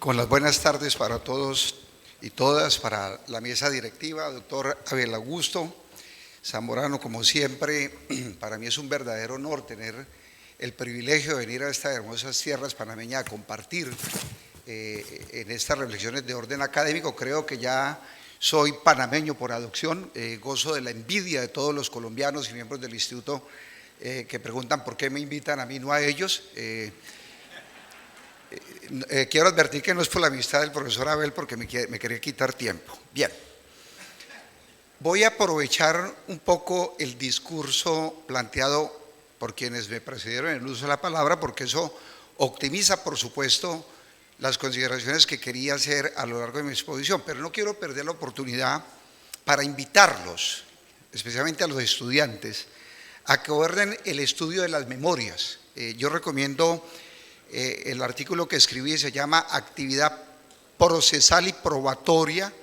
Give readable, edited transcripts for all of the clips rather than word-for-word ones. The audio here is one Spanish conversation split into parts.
Con las buenas tardes para todos y todas, para la mesa directiva, doctor Abel Augusto Zamorano, como siempre, para mí es un verdadero honor tener el privilegio de venir a estas hermosas tierras panameñas a compartir en estas reflexiones de orden académico. Creo que ya soy panameño por adopción, gozo de la envidia de todos los colombianos y miembros del instituto que preguntan por qué me invitan a mí, no a ellos. Quiero advertir que no es por la amistad del profesor Abel, porque me quería quitar tiempo. Bien, voy a aprovechar un poco el discurso planteado por quienes me precedieron en el uso de la palabra, porque eso optimiza, por supuesto, las consideraciones que quería hacer a lo largo de mi exposición, pero no quiero perder la oportunidad para invitarlos, especialmente a los estudiantes, a que aborden el estudio de las memorias. Yo recomiendo el artículo que escribí, se llama Actividad procesal y probatoria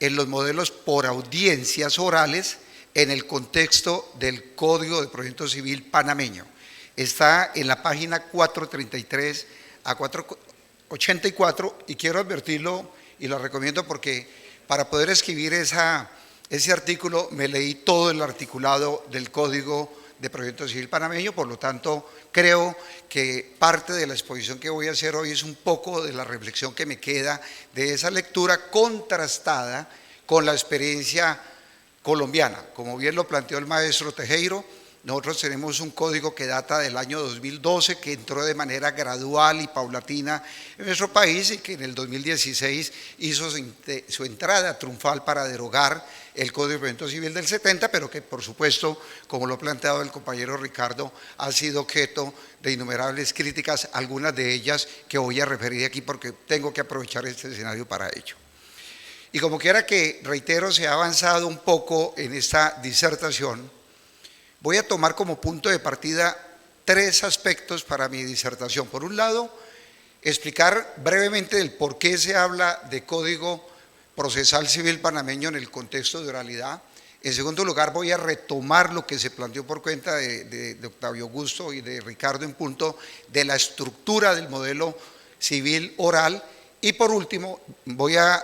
en los modelos por audiencias orales en el contexto del Código de Procedimiento Civil panameño. Está en la página 433 a 484 y quiero advertirlo y lo recomiendo porque para poder escribir ese artículo me leí todo el articulado del Código de Procedimiento Civil panameño, por lo tanto creo que parte de la exposición que voy a hacer hoy es un poco de la reflexión que me queda de esa lectura contrastada con la experiencia colombiana. Como bien lo planteó el maestro Tejero, nosotros tenemos un código que data del año 2012, que entró de manera gradual y paulatina en nuestro país y que en el 2016 hizo su entrada triunfal para derogar el Código de Procedimiento Civil del 70, pero que por supuesto, como lo ha planteado el compañero Ricardo, ha sido objeto de innumerables críticas, algunas de ellas que voy a referir aquí porque tengo que aprovechar este escenario para ello. Y como quiera que, reitero, se ha avanzado un poco en esta disertación, voy a tomar como punto de partida tres aspectos para mi disertación. Por un lado, explicar brevemente el por qué se habla de Código Procesal Civil panameño en el contexto de oralidad. En segundo lugar, voy a retomar lo que se planteó por cuenta de Octavio Augusto y de Ricardo en punto de la estructura del modelo civil oral. Y por último, voy a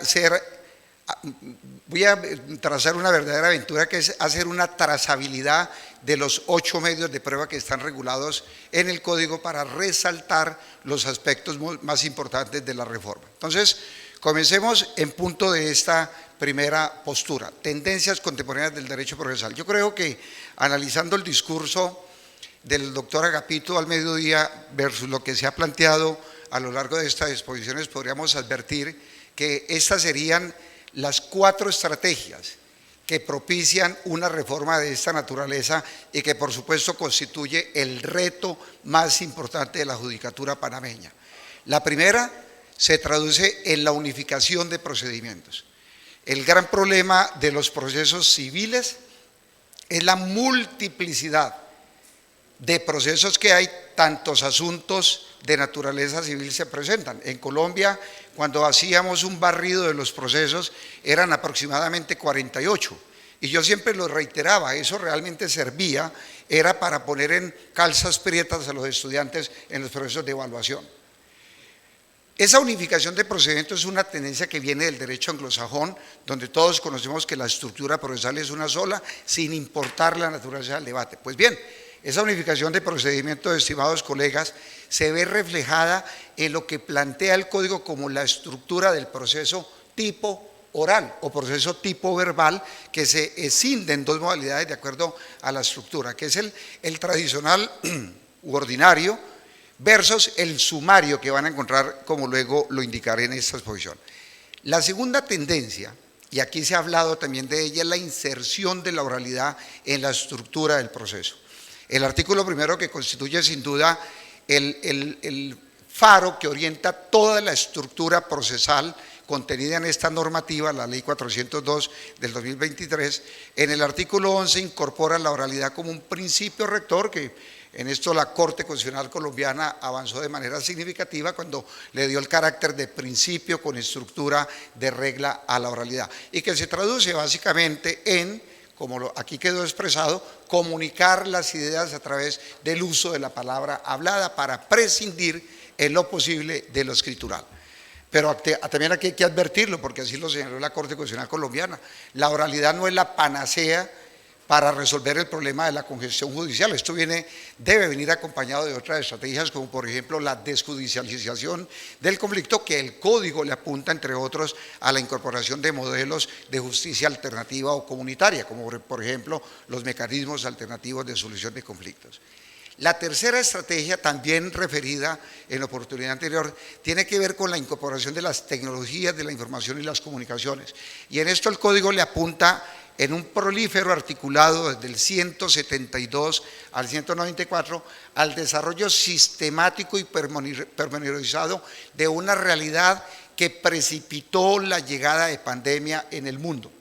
trazar una verdadera aventura, que es hacer una trazabilidad de los 8 medios de prueba que están regulados en el código para resaltar los aspectos más importantes de la reforma. Entonces, comencemos en punto de esta primera postura, tendencias contemporáneas del derecho procesal. Yo creo que analizando el discurso del doctor Agapito al mediodía versus lo que se ha planteado a lo largo de estas exposiciones, podríamos advertir que estas serían las 4 estrategias que propician una reforma de esta naturaleza y que por supuesto constituye el reto más importante de la judicatura panameña. La primera se traduce en la unificación de procedimientos. El gran problema de los procesos civiles es la multiplicidad de procesos que hay, tantos asuntos de naturaleza civil se presentan. En Colombia, cuando hacíamos un barrido de los procesos, eran aproximadamente 48. Y yo siempre lo reiteraba, eso realmente servía, era para poner en calzas prietas a los estudiantes en los procesos de evaluación. Esa unificación de procedimientos es una tendencia que viene del derecho anglosajón, donde todos conocemos que la estructura procesal es una sola, sin importar la naturaleza del debate. Pues bien, esa unificación de procedimientos, estimados colegas, se ve reflejada en lo que plantea el código como la estructura del proceso tipo oral o proceso tipo verbal, que se escinde en 2 modalidades de acuerdo a la estructura, que es el tradicional u ordinario versus el sumario, que van a encontrar como luego lo indicaré en esta exposición. La segunda tendencia, y aquí se ha hablado también de ella, es la inserción de la oralidad en la estructura del proceso. El artículo primero, que constituye sin duda el faro que orienta toda la estructura procesal contenida en esta normativa, la Ley 402 del 2023, en el artículo 11 incorpora la oralidad como un principio rector, que en esto la Corte Constitucional colombiana avanzó de manera significativa cuando le dio el carácter de principio con estructura de regla a la oralidad, y que se traduce básicamente en, como aquí quedó expresado, comunicar las ideas a través del uso de la palabra hablada para prescindir en lo posible de lo escritural. Pero también aquí hay que advertirlo, porque así lo señaló la Corte Constitucional colombiana. La oralidad no es la panacea para resolver el problema de la congestión judicial. Esto debe venir acompañado de otras estrategias, como por ejemplo la desjudicialización del conflicto, que el Código le apunta, entre otros, a la incorporación de modelos de justicia alternativa o comunitaria, como por ejemplo los mecanismos alternativos de solución de conflictos. La tercera estrategia, también referida en la oportunidad anterior, tiene que ver con la incorporación de las tecnologías de la información y las comunicaciones. Y en esto el Código le apunta en un prolífero articulado desde el 172 al 194 al desarrollo sistemático y pormenorizado de una realidad que precipitó la llegada de pandemia en el mundo.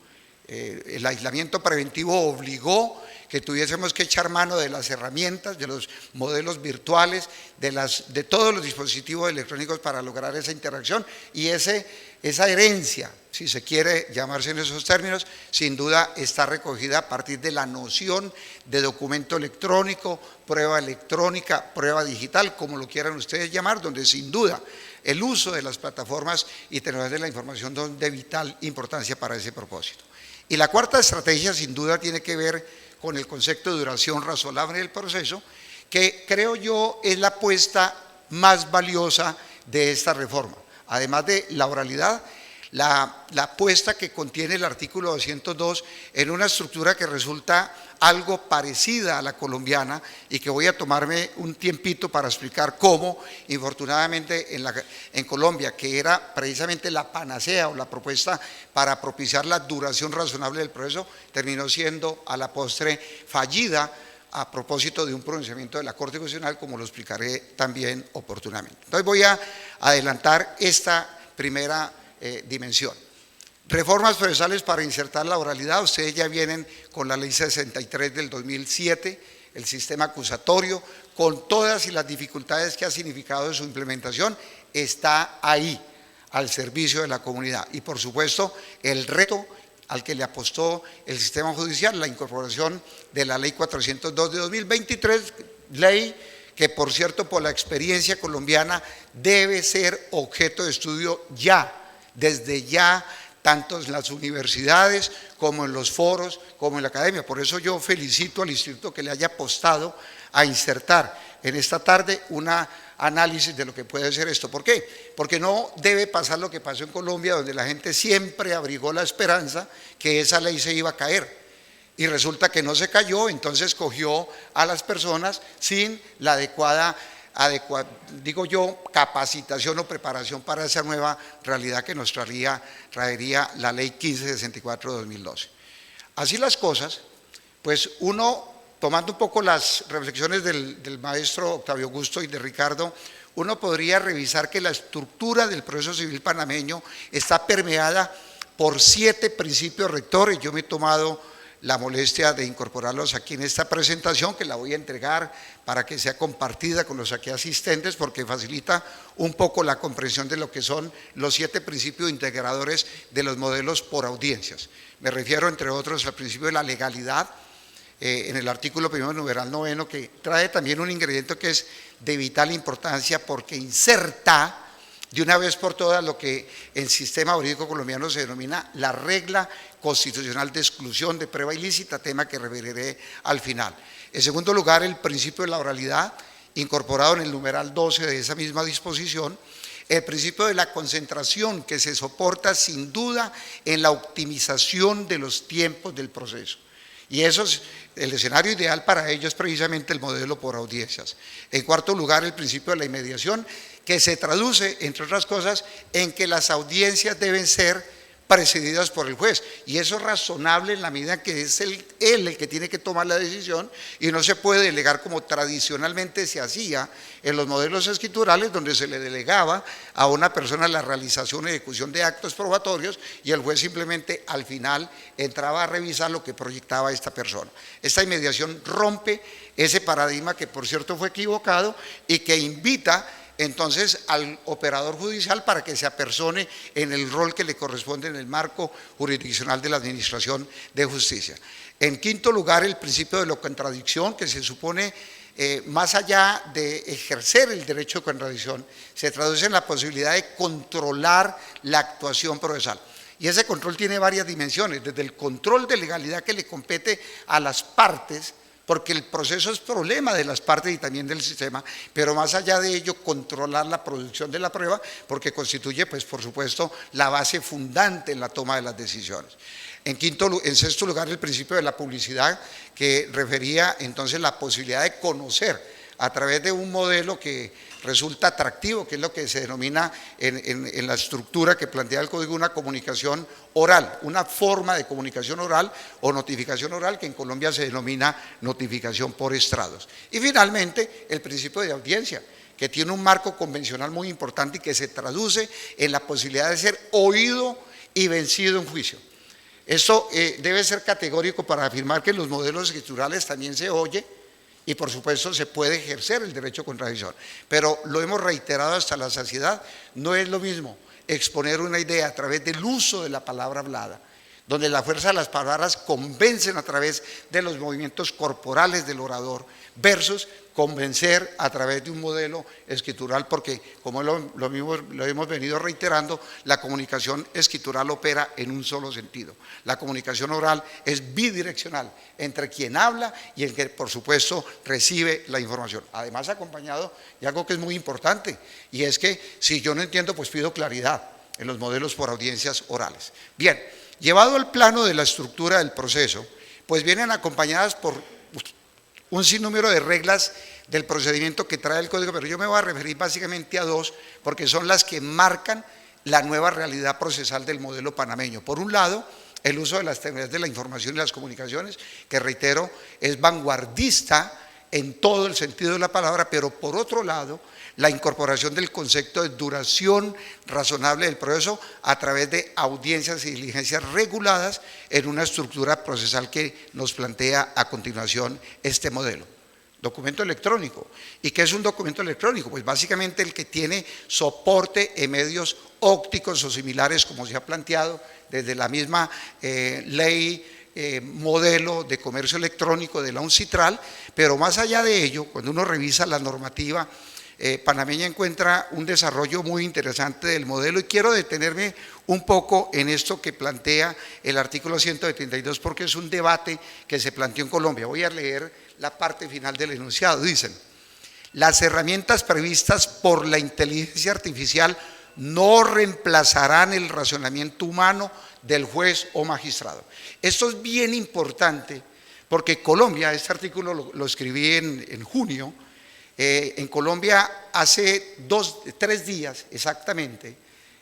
El aislamiento preventivo obligó que tuviésemos que echar mano de las herramientas, de los modelos virtuales, de todos los dispositivos electrónicos para lograr esa interacción, y esa herencia, si se quiere llamarse en esos términos, sin duda está recogida a partir de la noción de documento electrónico, prueba electrónica, prueba digital, como lo quieran ustedes llamar, donde sin duda el uso de las plataformas y tecnologías de la información son de vital importancia para ese propósito. Y la cuarta estrategia sin duda tiene que ver con el concepto de duración razonable del proceso, que creo yo es la apuesta más valiosa de esta reforma. Además de la oralidad, la apuesta que contiene el artículo 202 en una estructura que resulta algo parecida a la colombiana y que voy a tomarme un tiempito para explicar cómo, infortunadamente en Colombia, que era precisamente la panacea o la propuesta para propiciar la duración razonable del proceso, terminó siendo a la postre fallida a propósito de un pronunciamiento de la Corte Constitucional, como lo explicaré también oportunamente. Entonces voy a adelantar esta primera dimensión. Reformas procesales para insertar la oralidad. Ustedes ya vienen con la ley 63 del 2007, el sistema acusatorio, con todas y las dificultades que ha significado su implementación, está ahí, al servicio de la comunidad. Y por supuesto, el reto al que le apostó el sistema judicial, la incorporación de la ley 402 de 2023, ley que por cierto por la experiencia colombiana debe ser objeto de estudio ya, desde ya, tanto en las universidades como en los foros, como en la academia. Por eso yo felicito al instituto que le haya apostado a insertar en esta tarde un análisis de lo que puede ser esto. ¿Por qué? Porque no debe pasar lo que pasó en Colombia, donde la gente siempre abrigó la esperanza que esa ley se iba a caer. Y resulta que no se cayó, entonces cogió a las personas sin la adecuada, digo yo, capacitación o preparación para esa nueva realidad que nos traería la ley 1564 de 2012. Así las cosas, pues uno, tomando un poco las reflexiones del maestro Octavio Augusto y de Ricardo, uno podría revisar que la estructura del proceso civil panameño está permeada por 7 principios rectores. Yo me he tomado la molestia de incorporarlos aquí en esta presentación, que la voy a entregar para que sea compartida con los aquí asistentes, porque facilita un poco la comprensión de lo que son los 7 principios integradores de los modelos por audiencias. Me refiero, entre otros, al principio de la legalidad, en el artículo primero, numeral 9, que trae también un ingrediente que es de vital importancia, porque inserta de una vez por todas lo que en sistema jurídico colombiano se denomina la regla constitucional de exclusión de prueba ilícita, tema que referiré al final. En segundo lugar, el principio de la oralidad, incorporado en el numeral 12 de esa misma disposición. El principio de la concentración, que se soporta sin duda en la optimización de los tiempos del proceso. Y eso es el escenario ideal para ello, es precisamente el modelo por audiencias. En cuarto lugar, el principio de la inmediación, que se traduce, entre otras cosas, en que las audiencias deben ser presididas por el juez, y eso es razonable en la medida que es él el que tiene que tomar la decisión, y no se puede delegar como tradicionalmente se hacía en los modelos escriturales, donde se le delegaba a una persona la realización y ejecución de actos probatorios y el juez simplemente al final entraba a revisar lo que proyectaba esta persona. Esta inmediación rompe ese paradigma, que por cierto fue equivocado, y que invita entonces al operador judicial para que se apersone en el rol que le corresponde en el marco jurisdiccional de la Administración de Justicia. En quinto lugar, el principio de la contradicción, que se supone más allá de ejercer el derecho de contradicción, se traduce en la posibilidad de controlar la actuación procesal. Y ese control tiene varias dimensiones, desde el control de legalidad que le compete a las partes, porque el proceso es problema de las partes y también del sistema, pero más allá de ello, controlar la producción de la prueba, porque constituye, pues por supuesto, la base fundante en la toma de las decisiones. En sexto lugar, el principio de la publicidad, que refería entonces la posibilidad de conocer a través de un modelo que resulta atractivo, que es lo que se denomina en la estructura que plantea el código una comunicación oral, una forma de comunicación oral o notificación oral que en Colombia se denomina notificación por estrados. Y finalmente, el principio de audiencia, que tiene un marco convencional muy importante y que se traduce en la posibilidad de ser oído y vencido en juicio. Esto debe ser categórico para afirmar que en los modelos escriturales también se oye y por supuesto se puede ejercer el derecho a contradicción, pero lo hemos reiterado hasta la saciedad, no es lo mismo exponer una idea a través del uso de la palabra hablada, donde la fuerza de las palabras convencen a través de los movimientos corporales del orador, versus convencer a través de un modelo escritural, porque como lo hemos venido reiterando, la comunicación escritural opera en un solo sentido. La comunicación oral es bidireccional entre quien habla y el que por supuesto recibe la información. Además acompañado de algo que es muy importante, y es que si yo no entiendo, pues pido claridad en los modelos por audiencias orales. Bien, llevado al plano de la estructura del proceso, pues vienen acompañadas por un sinnúmero de reglas del procedimiento que trae el código, pero yo me voy a referir básicamente a dos, porque son las que marcan la nueva realidad procesal del modelo panameño. Por un lado, el uso de las tecnologías de la información y las comunicaciones, que reitero, es vanguardista en todo el sentido de la palabra, pero por otro lado, la incorporación del concepto de duración razonable del proceso a través de audiencias y diligencias reguladas en una estructura procesal que nos plantea a continuación este modelo. Documento electrónico. ¿Y qué es un documento electrónico? Pues básicamente el que tiene soporte en medios ópticos o similares, como se ha planteado desde la misma ley modelo de comercio electrónico de la UNCITRAL, pero más allá de ello, cuando uno revisa la normativa panameña, encuentra un desarrollo muy interesante del modelo, y quiero detenerme un poco en esto que plantea el artículo 172, porque es un debate que se planteó en Colombia. Voy a leer la parte final del enunciado. Dicen: las herramientas previstas por la inteligencia artificial no reemplazarán el razonamiento humano del juez o magistrado. Esto es bien importante porque Colombia, este artículo lo escribí en junio, en Colombia hace 3 días exactamente,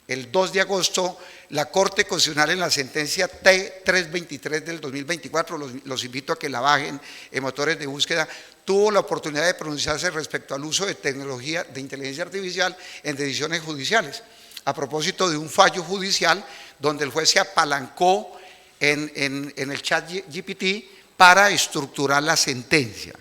el 2 de agosto, la Corte Constitucional en la sentencia T323 del 2024, los invito a que la bajen en motores de búsqueda, tuvo la oportunidad de pronunciarse respecto al uso de tecnología de inteligencia artificial en decisiones judiciales, a propósito de un fallo judicial donde el juez se apalancó en el chat GPT para estructurar la sentencia.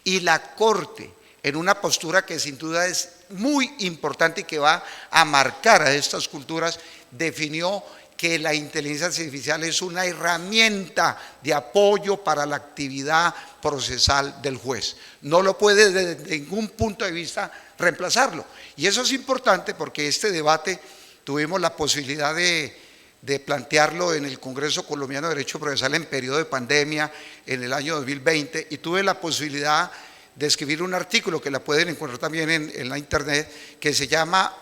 Y la Corte, en una postura que sin duda es muy importante y que va a marcar a estas culturas, definió que la inteligencia artificial es una herramienta de apoyo para la actividad procesal del juez. No lo puede desde ningún punto de vista reemplazarlo. Y eso es importante porque este debate tuvimos la posibilidad de plantearlo en el Congreso Colombiano de Derecho Procesal en periodo de pandemia en el año 2020, y tuve la posibilidad de escribir un artículo que la pueden encontrar también en la internet, que se llama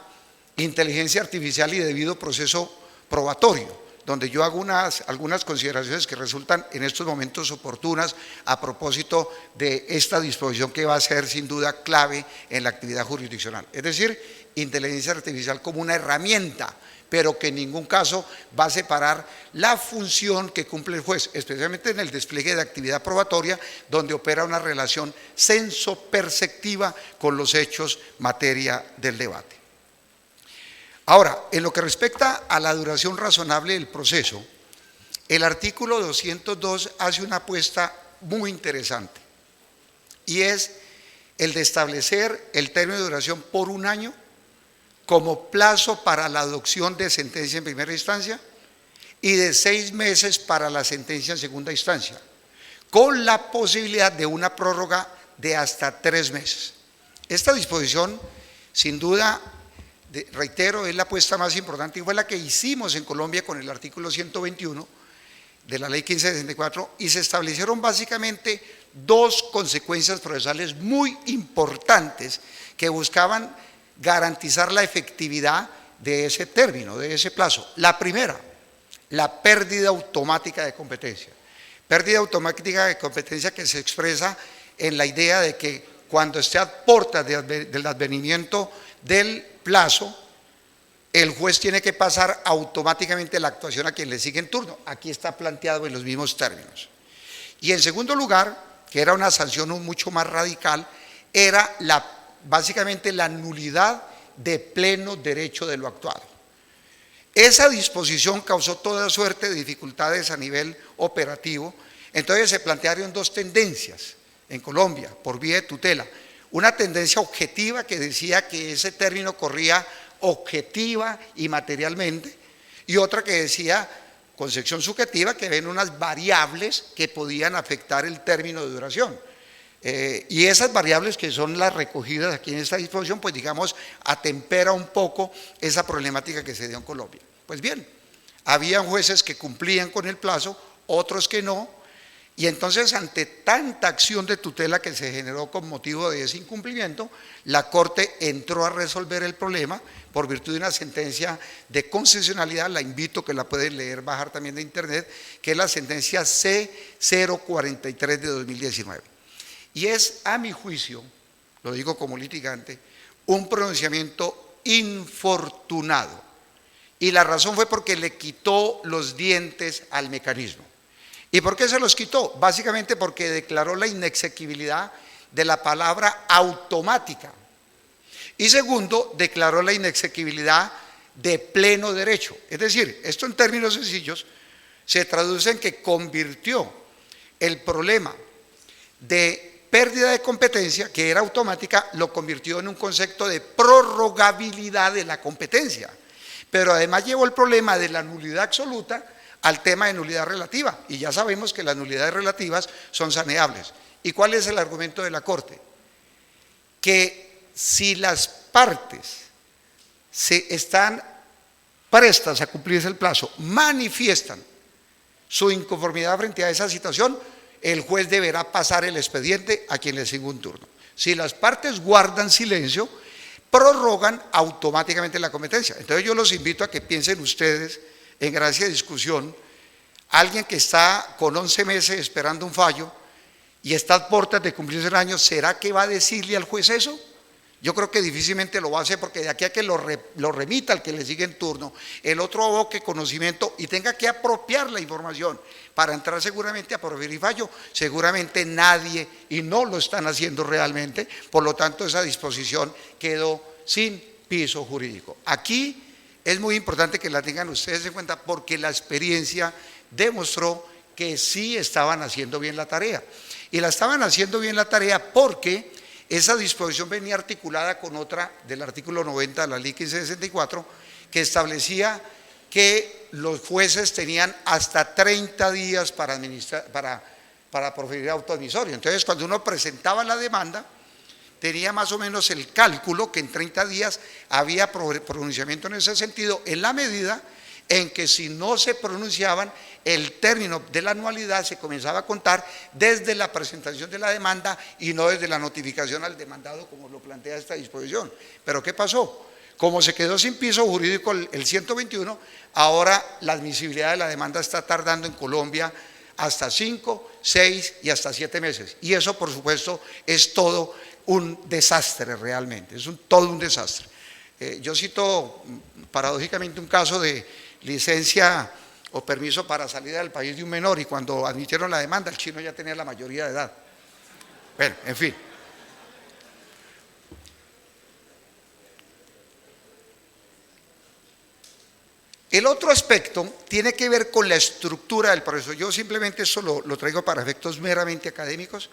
Inteligencia Artificial y Debido Proceso Probatorio, donde yo hago algunas consideraciones que resultan en estos momentos oportunas a propósito de esta disposición que va a ser sin duda clave en la actividad jurisdiccional. Es decir, inteligencia artificial como una herramienta, pero que en ningún caso va a separar la función que cumple el juez, especialmente en el despliegue de actividad probatoria, donde opera una relación senso-perceptiva con los hechos materia del debate. Ahora, en lo que respecta a la duración razonable del proceso, el artículo 202 hace una apuesta muy interesante, y es el de establecer el término de duración por 1 año como plazo para la adopción de sentencia en primera instancia y de 6 meses para la sentencia en segunda instancia, con la posibilidad de una prórroga de hasta 3 meses. Esta disposición, sin duda, reitero, es la apuesta más importante y fue la que hicimos en Colombia con el artículo 121 de la ley 1564 y se establecieron básicamente 2 consecuencias procesales muy importantes que buscaban garantizar la efectividad de ese término, de ese plazo. La primera, la pérdida automática de competencia. Pérdida automática de competencia que se expresa en la idea de que cuando esté a puertas del advenimiento del plazo, el juez tiene que pasar automáticamente la actuación a quien le sigue en turno. Aquí está planteado en los mismos términos. Y en segundo lugar, que era una sanción mucho más radical, era básicamente la nulidad de pleno derecho de lo actuado. Esa disposición causó toda suerte de dificultades a nivel operativo. Entonces se plantearon 2 tendencias en Colombia por vía de tutela. Una tendencia objetiva que decía que ese término corría objetiva y materialmente, y otra que decía concepción subjetiva, que ven unas variables que podían afectar el término de duración. Y esas variables que son las recogidas aquí en esta disposición, pues digamos, atempera un poco esa problemática que se dio en Colombia. Pues bien, habían jueces que cumplían con el plazo, otros que no, y entonces ante tanta acción de tutela que se generó con motivo de ese incumplimiento, la Corte entró a resolver el problema por virtud de una sentencia de constitucionalidad, la invito que la pueden leer, bajar también de internet, que es la sentencia C043 de 2019. Y es, a mi juicio, lo digo como litigante, un pronunciamiento infortunado. Y la razón fue porque le quitó los dientes al mecanismo. ¿Y por qué se los quitó? Básicamente porque declaró la inexequibilidad de la palabra automática. Y segundo, declaró la inexequibilidad de pleno derecho. Es decir, esto en términos sencillos se traduce en que convirtió el problema de pérdida de competencia, que era automática, lo convirtió en un concepto de prorrogabilidad de la competencia. Pero además llevó el problema de la nulidad absoluta al tema de nulidad relativa, y ya sabemos que las nulidades relativas son saneables. ¿Y cuál es el argumento de la Corte? Que si las partes están prestas a cumplirse el plazo, manifiestan su inconformidad frente a esa situación, el juez deberá pasar el expediente a quien le siga un turno. Si las partes guardan silencio, prorrogan automáticamente la competencia. Entonces yo los invito a que piensen ustedes, en gracia de discusión, alguien que está con 11 meses esperando un fallo y está a puertas de cumplirse el año, ¿será que va a decirle al juez eso? Yo creo que difícilmente lo va a hacer, porque de aquí a que lo remita al que le sigue en turno, el otro aboque conocimiento y tenga que apropiar la información para entrar seguramente a proferir fallo, seguramente nadie, y no lo están haciendo realmente, por lo tanto esa disposición quedó sin piso jurídico. Aquí es muy importante que la tengan ustedes en cuenta, porque la experiencia demostró que sí estaban haciendo bien la tarea. Y la estaban haciendo bien la tarea porque esa disposición venía articulada con otra del artículo 90 de la ley 1564, que establecía que los jueces tenían hasta 30 días para proferir auto admisorio. Entonces, cuando uno presentaba la demanda, tenía más o menos el cálculo que en 30 días había pronunciamiento en ese sentido, en la medida en que si no se pronunciaban, el término de la anualidad se comenzaba a contar desde la presentación de la demanda y no desde la notificación al demandado, como lo plantea esta disposición. Pero ¿qué pasó? Como se quedó sin piso jurídico el 121, ahora la admisibilidad de la demanda está tardando en Colombia hasta 5, 6 y hasta 7 meses. Y eso, por supuesto, es todo un desastre realmente, es todo un desastre. Yo cito paradójicamente un caso de licencia o permiso para salida del país de un menor, y cuando admitieron la demanda el chino ya tenía la mayoría de edad. Bueno, en fin. El otro aspecto tiene que ver con la estructura del proceso. Yo simplemente eso lo traigo para efectos meramente académicos,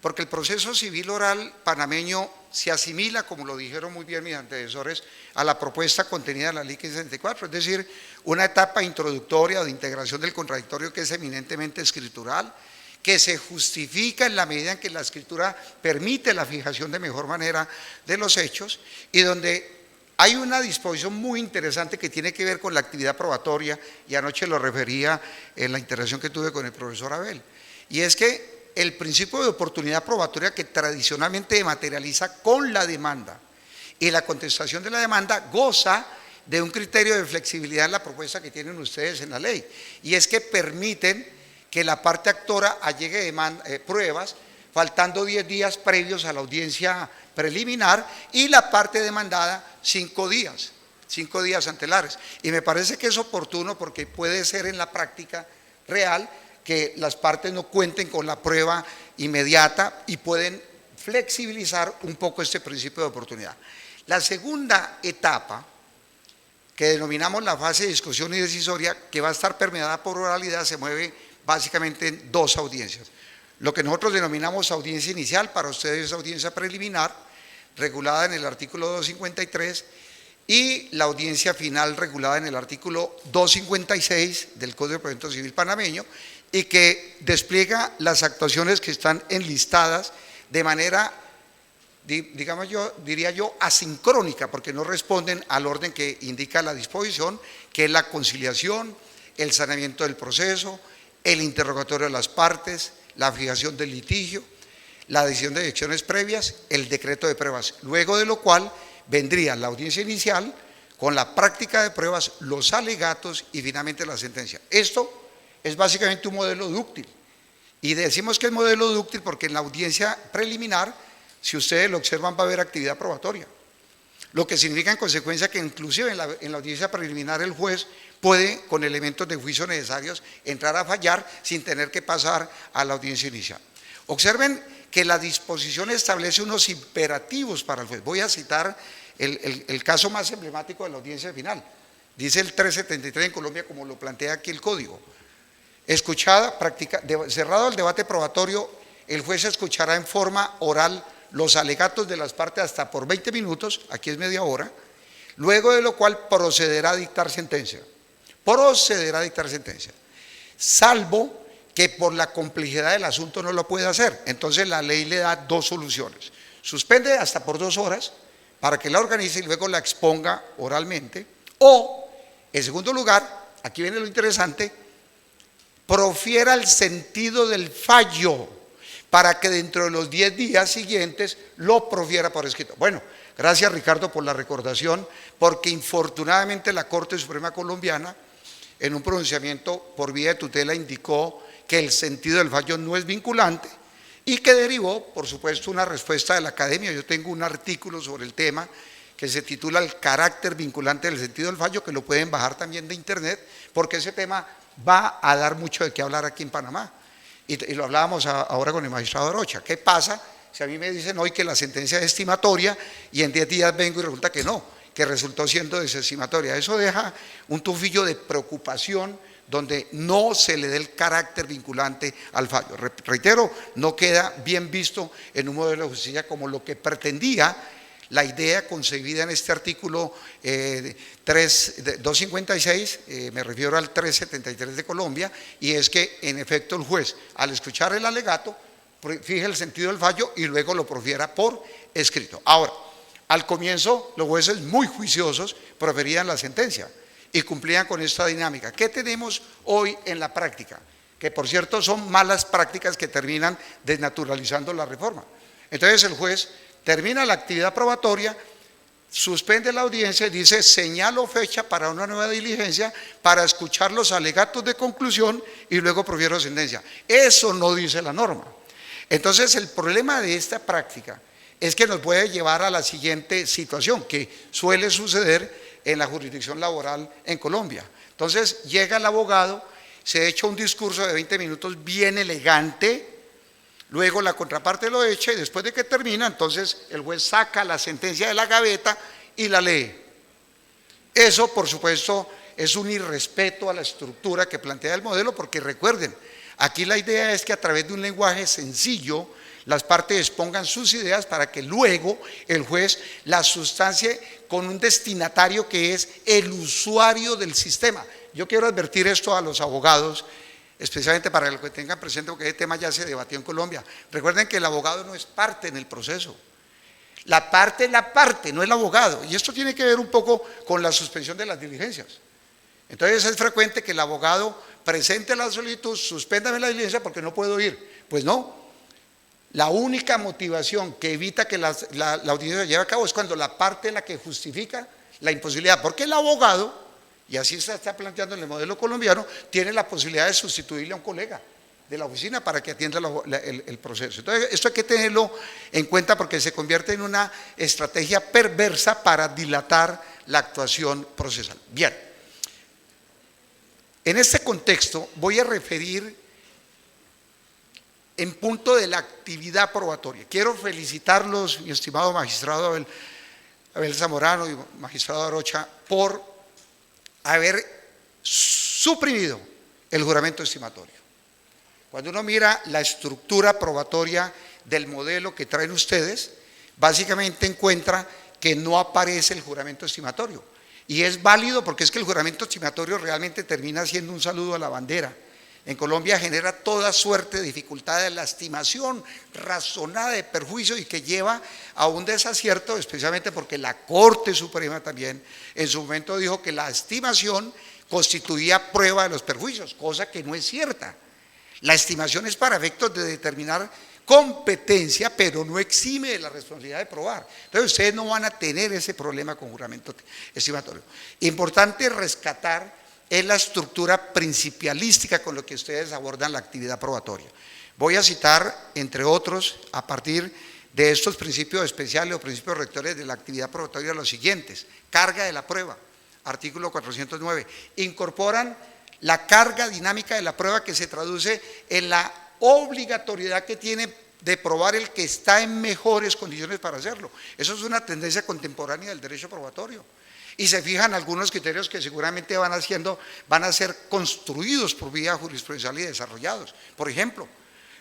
porque el proceso civil oral panameño se asimila, como lo dijeron muy bien mis antecesores, a la propuesta contenida en la ley 1564, es decir, una etapa introductoria o de integración del contradictorio que es eminentemente escritural, que se justifica en la medida en que la escritura permite la fijación de mejor manera de los hechos, y donde hay una disposición muy interesante que tiene que ver con la actividad probatoria, y anoche lo refería en la interacción que tuve con el profesor Abel, y es que el principio de oportunidad probatoria, que tradicionalmente materializa con la demanda y la contestación de la demanda, goza de un criterio de flexibilidad en la propuesta que tienen ustedes en la ley, y es que permiten que la parte actora allegue pruebas faltando 10 días previos a la audiencia preliminar, y la parte demandada 5 días antelares. Y me parece que es oportuno porque puede ser en la práctica real que las partes no cuenten con la prueba inmediata y pueden flexibilizar un poco este principio de oportunidad. La segunda etapa, que denominamos la fase de discusión y decisoria, que va a estar permeada por oralidad, se mueve básicamente en 2 audiencias. Lo que nosotros denominamos audiencia inicial, para ustedes es audiencia preliminar, regulada en el artículo 253, y la audiencia final, regulada en el artículo 256 del Código de Procedimiento Civil panameño, y que despliega las actuaciones que están enlistadas de manera, digamos diría yo, asincrónica, porque no responden al orden que indica la disposición, que es la conciliación, el saneamiento del proceso, el interrogatorio de las partes, la fijación del litigio, la decisión de elecciones previas, el decreto de pruebas, luego de lo cual vendría la audiencia inicial con la práctica de pruebas, los alegatos y finalmente la sentencia. Esto es básicamente un modelo dúctil, y decimos que es modelo dúctil porque en la audiencia preliminar, si ustedes lo observan, va a haber actividad probatoria, lo que significa en consecuencia que inclusive en la audiencia preliminar el juez puede, con elementos de juicio necesarios, entrar a fallar sin tener que pasar a la audiencia inicial. Observen que la disposición establece unos imperativos para el juez. Voy a citar el caso más emblemático de la audiencia final. Dice el 373 en Colombia, como lo plantea aquí el código: cerrado el debate probatorio, el juez escuchará en forma oral los alegatos de las partes hasta por 20 minutos, aquí es media hora, luego de lo cual procederá a dictar sentencia. Salvo que por la complejidad del asunto no lo puede hacer. Entonces la ley le da 2 soluciones: suspende hasta por 2 horas para que la organice y luego la exponga oralmente, o, en segundo lugar, aquí viene lo interesante, profiera el sentido del fallo para que dentro de los 10 días siguientes lo profiera por escrito. Bueno, gracias Ricardo por la recordación, porque infortunadamente la Corte Suprema Colombiana, en un pronunciamiento por vía de tutela, indicó que el sentido del fallo no es vinculante, y que derivó, por supuesto, una respuesta de la academia. Yo tengo un artículo sobre el tema que se titula El carácter vinculante del sentido del fallo, que lo pueden bajar también de internet, porque ese tema va a dar mucho de qué hablar aquí en Panamá. Y lo hablábamos ahora con el magistrado Arocha. ¿Qué pasa si a mí me dicen hoy que la sentencia es estimatoria y en 10 días vengo y resulta que no, que resultó siendo desestimatoria? Eso deja un tufillo de preocupación donde no se le dé el carácter vinculante al fallo. Reitero, no queda bien visto en un modelo de justicia como lo que pretendía la idea concebida en este artículo 256, me refiero al 373 de Colombia, y es que en efecto el juez, al escuchar el alegato, fije el sentido del fallo y luego lo profiera por escrito. Ahora, al comienzo los jueces muy juiciosos proferían la sentencia y cumplían con esta dinámica. ¿Qué tenemos hoy en la práctica? Que por cierto son malas prácticas que terminan desnaturalizando la reforma. Entonces el juez termina la actividad probatoria, suspende la audiencia y dice: señalo fecha para una nueva diligencia para escuchar los alegatos de conclusión y luego profiero sentencia. Eso no dice la norma. Entonces el problema de esta práctica es que nos puede llevar a la siguiente situación que suele suceder en la jurisdicción laboral en Colombia. Entonces llega el abogado, se echa un discurso de 20 minutos bien elegante, luego la contraparte lo echa y después de que termina, entonces el juez saca la sentencia de la gaveta y la lee. Eso, por supuesto, es un irrespeto a la estructura que plantea el modelo, porque recuerden, aquí la idea es que a través de un lenguaje sencillo las partes expongan sus ideas para que luego el juez las sustancie con un destinatario que es el usuario del sistema. Yo quiero advertir esto a los abogados especialmente para los que tengan presente, porque ese tema ya se debatió en Colombia. Recuerden que el abogado no es parte en el proceso. La parte es la parte, no el abogado. Y esto tiene que ver un poco con la suspensión de las diligencias. Entonces es frecuente que el abogado presente la solicitud, suspéndame la diligencia porque no puedo ir. Pues no. La única motivación que evita que la audiencia se lleve a cabo es cuando la parte es la que justifica la imposibilidad, porque el abogado, y así se está planteando en el modelo colombiano, tiene la posibilidad de sustituirle a un colega de la oficina para que atienda el proceso. Entonces, esto hay que tenerlo en cuenta porque se convierte en una estrategia perversa para dilatar la actuación procesal. Bien, en este contexto voy a referir en punto de la actividad probatoria. Quiero felicitarlos, mi estimado magistrado Abel Zamorano y magistrado Arocha, por haber suprimido el juramento estimatorio. Cuando uno mira la estructura probatoria del modelo que traen ustedes, básicamente encuentra que no aparece el juramento estimatorio. Y es válido porque es que el juramento estimatorio realmente termina siendo un saludo a la bandera. En Colombia genera toda suerte de dificultades, la estimación razonada de perjuicio y que lleva a un desacierto, especialmente porque la Corte Suprema también en su momento dijo que la estimación constituía prueba de los perjuicios, cosa que no es cierta. La estimación es para efectos de determinar competencia, pero no exime de la responsabilidad de probar. Entonces ustedes no van a tener ese problema con juramento estimatorio. Importante rescatar es la estructura principialística con lo que ustedes abordan la actividad probatoria. Voy a citar, entre otros, a partir de estos principios especiales o principios rectores de la actividad probatoria, los siguientes: carga de la prueba, artículo 409, incorporan la carga dinámica de la prueba que se traduce en la obligatoriedad que tiene de probar el que está en mejores condiciones para hacerlo. Eso es una tendencia contemporánea del derecho probatorio. Y se fijan algunos criterios que seguramente van a ser construidos por vía jurisprudencial y desarrollados. Por ejemplo,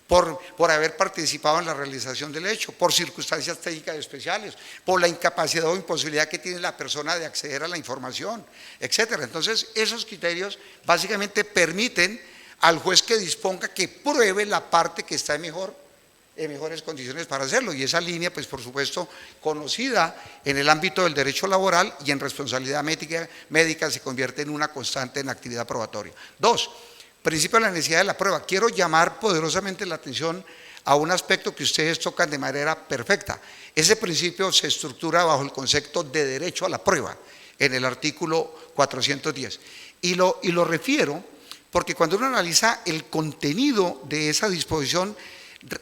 por haber participado en la realización del hecho, por circunstancias técnicas especiales, por la incapacidad o imposibilidad que tiene la persona de acceder a la información, etcétera. Entonces, esos criterios básicamente permiten al juez que disponga que pruebe la parte que está en mejores condiciones para hacerlo, y esa línea, pues por supuesto, conocida en el ámbito del derecho laboral y en responsabilidad médica se convierte en una constante en la actividad probatoria. Dos, principio de la necesidad de la prueba. Quiero llamar poderosamente la atención a un aspecto que ustedes tocan de manera perfecta. Ese principio se estructura bajo el concepto de derecho a la prueba en el artículo 410, y lo refiero porque cuando uno analiza el contenido de esa disposición,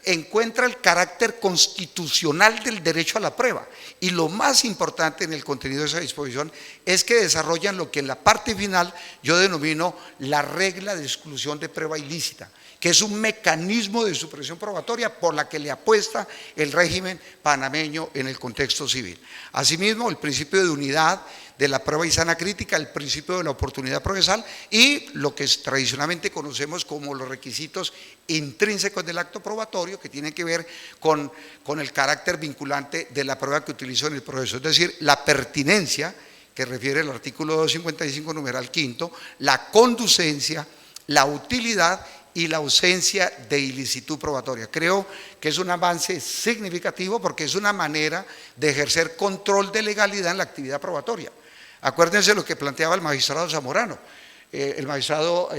encuentra el carácter constitucional del derecho a la prueba, y lo más importante en el contenido de esa disposición es que desarrollan lo que en la parte final yo denomino la regla de exclusión de prueba ilícita, que es un mecanismo de supresión probatoria por la que le apuesta el régimen panameño en el contexto civil. Asimismo, el principio de unidad de la prueba y sana crítica, el principio de la oportunidad procesal y lo que tradicionalmente conocemos como los requisitos intrínsecos del acto probatorio, que tienen que ver con el carácter vinculante de la prueba que utilizo en el proceso, es decir, la pertinencia, que refiere el artículo 255 numeral quinto, la conducencia, la utilidad y la ausencia de ilicitud probatoria. Creo que es un avance significativo porque es una manera de ejercer control de legalidad en la actividad probatoria. Acuérdense lo que planteaba el magistrado Zamorano, el magistrado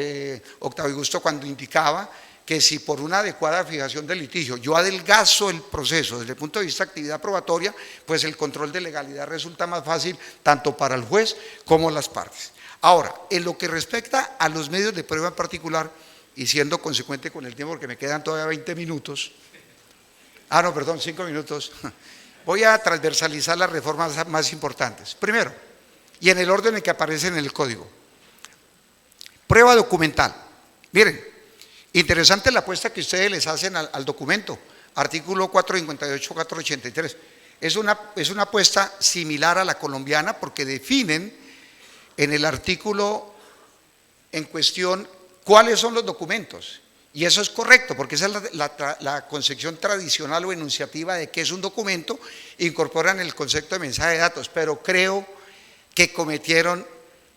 Octavio Augusto, cuando indicaba que si por una adecuada fijación del litigio yo adelgazo el proceso desde el punto de vista de actividad probatoria, pues el control de legalidad resulta más fácil tanto para el juez como las partes. Ahora, en lo que respecta a los medios de prueba en particular, y siendo consecuente con el tiempo porque me quedan todavía 20 minutos, 5 minutos, voy a transversalizar las reformas más importantes. Primero, y en el orden en que aparece en el código, prueba documental. Miren, interesante la apuesta que ustedes les hacen al documento, artículo 458, 483. Es una apuesta similar a la colombiana porque definen en el artículo en cuestión cuáles son los documentos, y eso es correcto porque esa es la concepción tradicional o enunciativa de qué es un documento. Incorporan el concepto de mensaje de datos, pero creo que cometieron,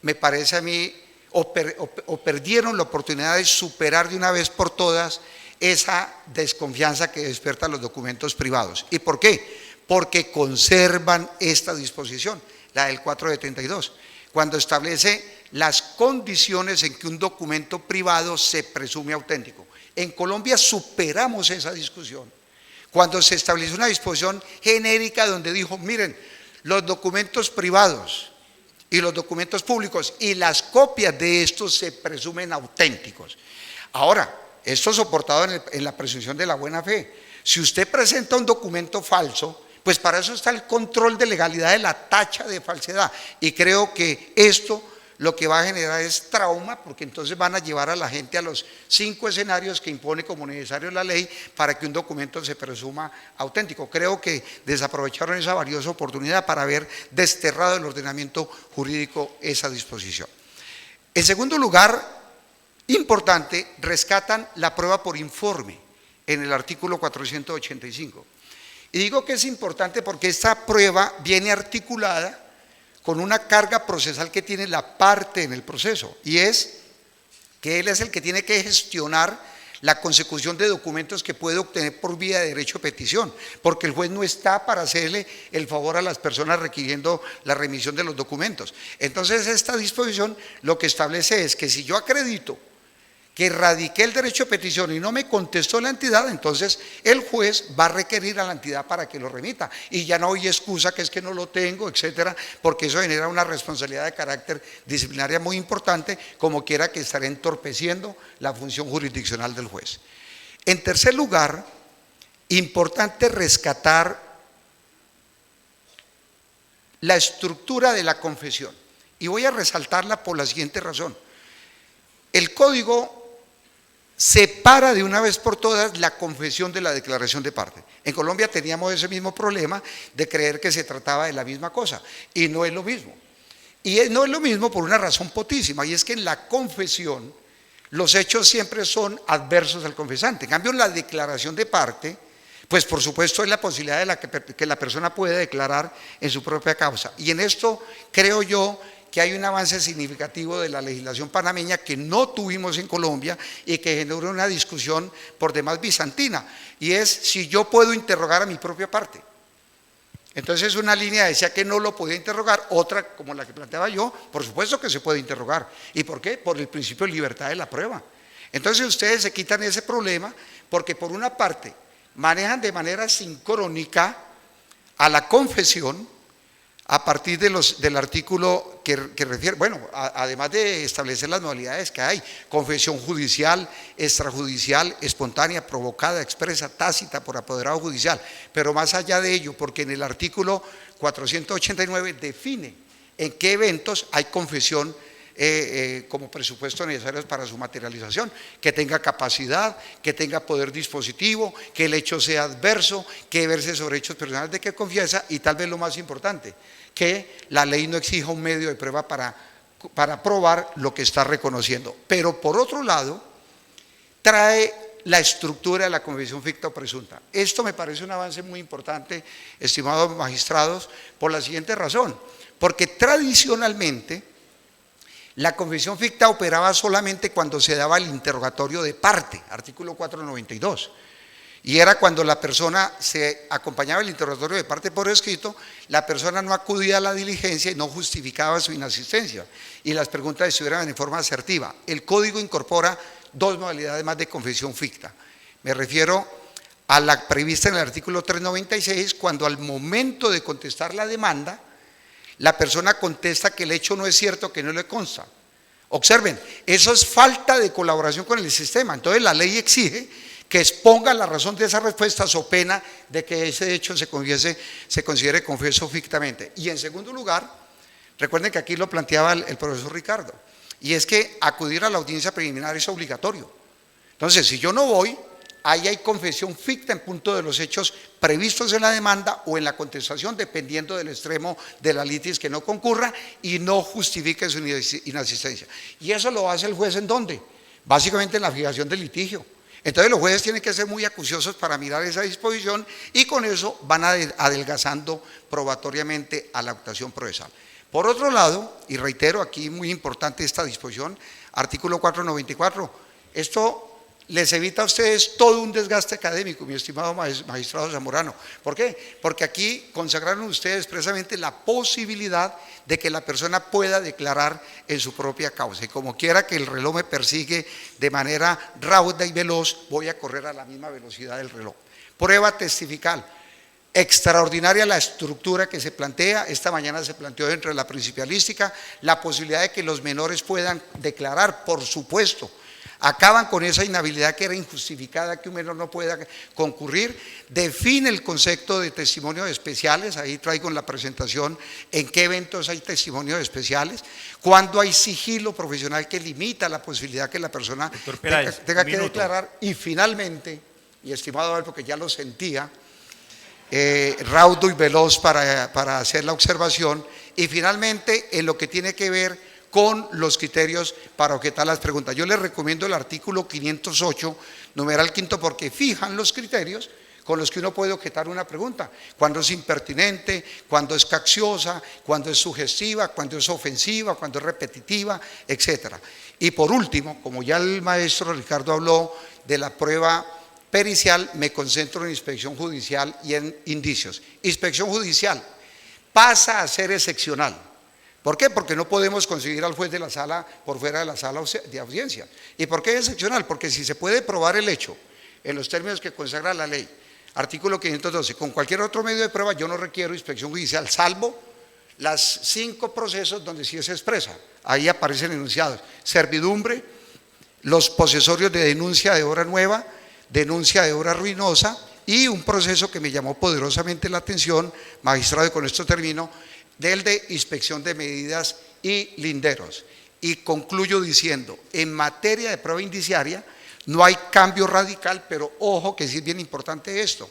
me parece a mí, o perdieron la oportunidad de superar de una vez por todas esa desconfianza que despiertan los documentos privados. ¿Y por qué? Porque conservan esta disposición, la del 472, cuando establece las condiciones en que un documento privado se presume auténtico. En Colombia superamos esa discusión cuando se estableció una disposición genérica donde dijo, miren, los documentos privados y los documentos públicos y las copias de estos se presumen auténticos. Ahora, esto soportado en la presunción de la buena fe. Si usted presenta un documento falso, pues para eso está el control de legalidad de la tacha de falsedad. Y creo que esto lo que va a generar es trauma, porque entonces van a llevar a la gente a los 5 escenarios que impone como necesario la ley para que un documento se presuma auténtico. Creo que desaprovecharon esa valiosa oportunidad para haber desterrado del ordenamiento jurídico esa disposición. En segundo lugar, importante, rescatan la prueba por informe en el artículo 485. Y digo que es importante porque esta prueba viene articulada con una carga procesal que tiene la parte en el proceso, y es que él es el que tiene que gestionar la consecución de documentos que puede obtener por vía de derecho de petición, porque el juez no está para hacerle el favor a las personas requiriendo la remisión de los documentos. Entonces esta disposición lo que establece es que si yo acredito que radiqué el derecho de petición y no me contestó la entidad, entonces el juez va a requerir a la entidad para que lo remita. Y ya no hay excusa que es que no lo tengo, etcétera, porque eso genera una responsabilidad de carácter disciplinaria muy importante, como quiera que estaré entorpeciendo la función jurisdiccional del juez. En tercer lugar, importante rescatar la estructura de la confesión. Y voy a resaltarla por la siguiente razón. El código separa de una vez por todas la confesión de la declaración de parte. En Colombia teníamos ese mismo problema de creer que se trataba de la misma cosa, y no es lo mismo. Y no es lo mismo por una razón potísima, y es que en la confesión los hechos siempre son adversos al confesante. En cambio, en la declaración de parte, pues por supuesto es la posibilidad de que la persona puede declarar en su propia causa. Y en esto creo yo que hay un avance significativo de la legislación panameña que no tuvimos en Colombia y que generó una discusión por demás bizantina, y es si yo puedo interrogar a mi propia parte. Entonces una línea decía que no lo podía interrogar, otra como la que planteaba yo, por supuesto que se puede interrogar. ¿Y por qué? Por el principio de libertad de la prueba. Entonces ustedes se quitan ese problema porque por una parte manejan de manera sincrónica a la confesión a partir del artículo que refiere, bueno, además de establecer las modalidades que hay, confesión judicial, extrajudicial, espontánea, provocada, expresa, tácita, por apoderado judicial, pero más allá de ello, porque en el artículo 489 define en qué eventos hay confesión como presupuesto necesarios para su materialización, que tenga capacidad, que tenga poder dispositivo, que el hecho sea adverso, que verse sobre hechos personales de que confiesa, y tal vez lo más importante, que la ley no exija un medio de prueba para probar lo que está reconociendo. Pero por otro lado, trae la estructura de la confesión ficta o presunta. Esto me parece un avance muy importante, estimados magistrados, por la siguiente razón, porque tradicionalmente la confesión ficta operaba solamente cuando se daba el interrogatorio de parte, artículo 492. Y era cuando la persona se acompañaba el interrogatorio de parte por escrito, la persona no acudía a la diligencia y no justificaba su inasistencia, y las preguntas estuvieran en forma asertiva. El código incorpora 2 modalidades más de confesión ficta. Me refiero a la prevista en el artículo 396, cuando al momento de contestar la demanda, la persona contesta que el hecho no es cierto, que no le consta. Observen, eso es falta de colaboración con el sistema. Entonces la ley exige que exponga la razón de esa respuesta, so pena de que ese hecho se considere confeso fictamente. Y en segundo lugar, recuerden que aquí lo planteaba el profesor Ricardo, y es que acudir a la audiencia preliminar es obligatorio. Entonces, si yo no voy, ahí hay confesión ficta en punto de los hechos previstos en la demanda o en la contestación, dependiendo del extremo de la litis que no concurra y no justifique su inasistencia. ¿Y eso lo hace el juez en dónde? Básicamente en la fijación del litigio. Entonces los jueces tienen que ser muy acuciosos para mirar esa disposición, y con eso van adelgazando probatoriamente a la actuación procesal. Por otro lado, y reitero aquí muy importante esta disposición, artículo 494, esto les evita a ustedes todo un desgaste académico, mi estimado magistrado Zamorano. ¿Por qué? Porque aquí consagraron ustedes expresamente la posibilidad de que la persona pueda declarar en su propia causa. Y como quiera que el reloj me persigue de manera rauda y veloz, voy a correr a la misma velocidad del reloj. Prueba testifical. Extraordinaria la estructura que se plantea. Esta mañana se planteó dentro de la principalística la posibilidad de que los menores puedan declarar, por supuesto. Acaban con esa inhabilidad que era injustificada, que un menor no pueda concurrir. Define el concepto de testimonios especiales. Ahí traigo en la presentación en qué eventos hay testimonios especiales, cuando hay sigilo profesional que limita la posibilidad que la persona tenga que declarar. Y finalmente, y estimado Adolfo, que ya lo sentía, raudo y veloz para hacer la observación, y finalmente en lo que tiene que ver con los criterios para objetar las preguntas. Yo les recomiendo el artículo 508, numeral quinto, porque fijan los criterios con los que uno puede objetar una pregunta, cuando es impertinente, cuando es capciosa, cuando es sugestiva, cuando es ofensiva, cuando es repetitiva, etcétera. Y por último, como ya el maestro Ricardo habló de la prueba pericial, me concentro en inspección judicial y en indicios. Inspección judicial pasa a ser excepcional. ¿Por qué? Porque no podemos conseguir al juez de la sala por fuera de la sala de audiencia. ¿Y por qué es excepcional? Porque si se puede probar el hecho en los términos que consagra la ley, artículo 512, con cualquier otro medio de prueba, yo no requiero inspección judicial, salvo las 5 procesos donde sí se expresa. Ahí aparecen enunciados: servidumbre, los posesorios de denuncia de obra nueva, denuncia de obra ruinosa, y un proceso que me llamó poderosamente la atención, magistrado, y con esto termino, del de inspección de medidas y linderos. Y concluyo diciendo, en materia de prueba indiciaria no hay cambio radical, pero ojo que sí es bien importante esto.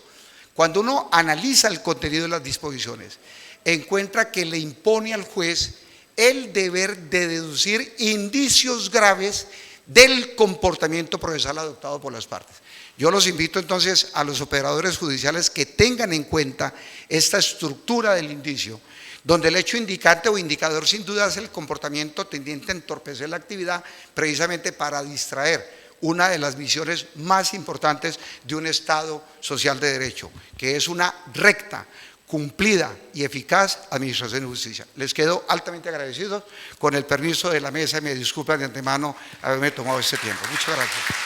Cuando uno analiza el contenido de las disposiciones, encuentra que le impone al juez el deber de deducir indicios graves del comportamiento procesal adoptado por las partes. Yo los invito entonces a los operadores judiciales que tengan en cuenta esta estructura del indicio, donde el hecho indicante o indicador sin duda es el comportamiento tendiente a entorpecer la actividad, precisamente para distraer una de las misiones más importantes de un Estado social de derecho, que es una recta, cumplida y eficaz administración de justicia. Les quedo altamente agradecido. Con el permiso de la mesa, y me disculpan de antemano haberme tomado este tiempo. Muchas gracias.